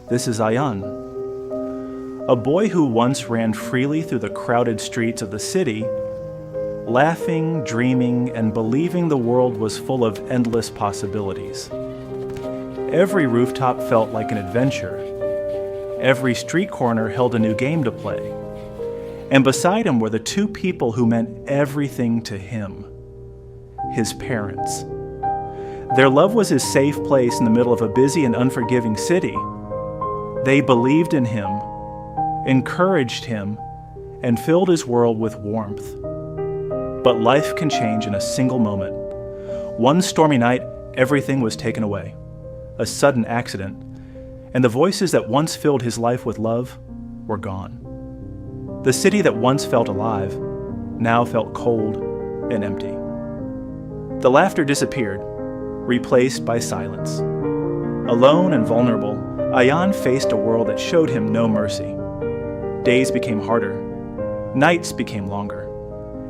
This is Ayaan, a boy who once ran freely through the crowded streets of the city, laughing, dreaming, and believing the world was full of endless possibilities. Every rooftop felt like an adventure. Every street corner held a new game to play. And beside him were the two people who meant everything to him: his parents. Their love was his safe place in the middle of a busy and unforgiving city. They believed in him, encouraged him, and filled his world with warmth. But life can change in a single moment. One stormy night, everything was taken away. A sudden accident, and the voices that once filled his life with love were gone. The city that once felt alive now felt cold and empty. The laughter disappeared, replaced by silence. Alone and vulnerable, Ayaan faced a world that showed him no mercy. Days became harder, nights became longer,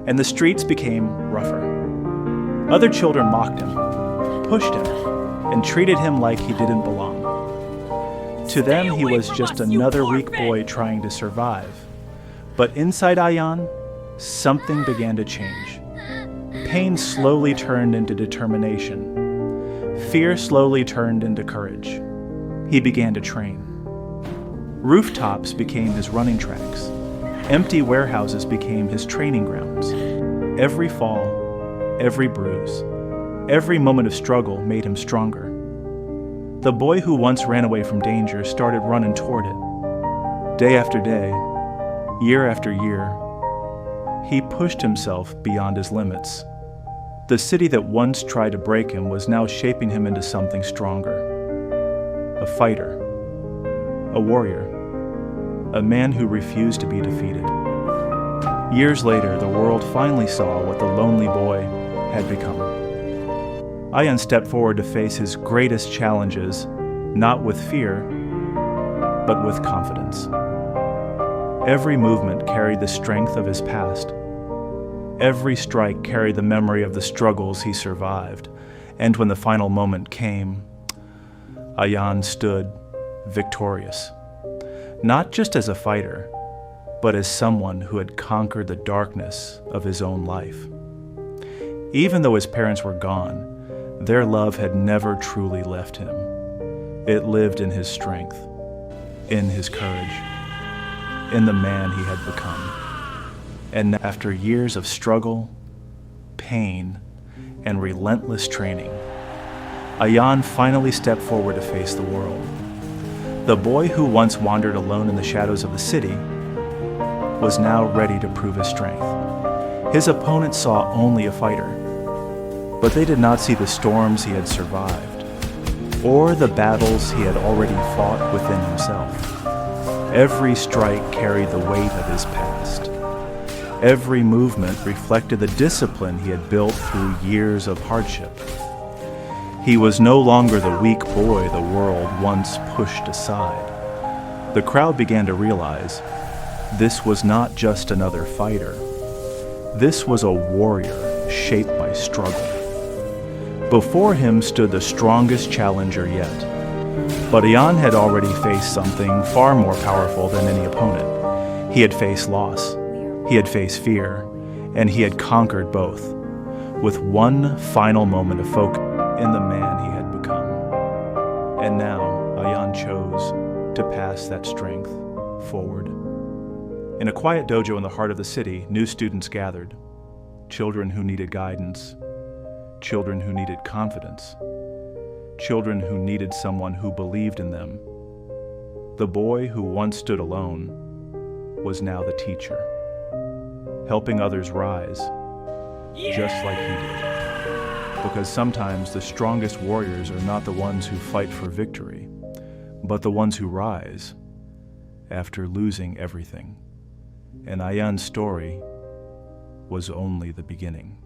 and the streets became rougher. Other children mocked him, pushed him, and treated him like he didn't belong. To them, he was just another weak boy trying to survive. But inside Ayaan, something began to change. Pain slowly turned into determination. Fear slowly turned into courage. He began to train. Rooftops became his running tracks. Empty warehouses became his training grounds. Every fall, every bruise, every moment of struggle made him stronger. The boy who once ran away from danger started running toward it. Day after day, year after year, he pushed himself beyond his limits. The city that once tried to break him was now shaping him into something stronger. A fighter, a warrior, a man who refused to be defeated. Years later, the world finally saw what the lonely boy had become. Ayaan stepped forward to face his greatest challenges, not with fear, but with confidence. Every movement carried the strength of his past. Every strike carried the memory of the struggles he survived. And when the final moment came, Ayaan stood victorious. Not just as a fighter, but as someone who had conquered the darkness of his own life. Even though his parents were gone, their love had never truly left him. It lived in his strength, in his courage, in the man he had become. And after years of struggle, pain, and relentless training, Ayaan finally stepped forward to face the world. The boy who once wandered alone in the shadows of the city was now ready to prove his strength. His opponents saw only a fighter, but they did not see the storms he had survived, or the battles he had already fought within himself. Every strike carried the weight of his past. Every movement reflected the discipline he had built through years of hardship. He was no longer the weak boy the world once pushed aside. The crowd began to realize this was not just another fighter. This was a warrior shaped by struggle. Before him stood the strongest challenger yet. But Ayaan had already faced something far more powerful than any opponent. He had faced loss, he had faced fear, and he had conquered both, with one final moment of focus in the man he had become. And now Ayaan chose to pass that strength forward. In a quiet dojo in the heart of the city, new students gathered. Children who needed guidance, children who needed confidence, children who needed someone who believed in them. The boy who once stood alone was now the teacher, helping others rise, just like he did. Because sometimes the strongest warriors are not the ones who fight for victory, but the ones who rise after losing everything. And Ayaan's story was only the beginning.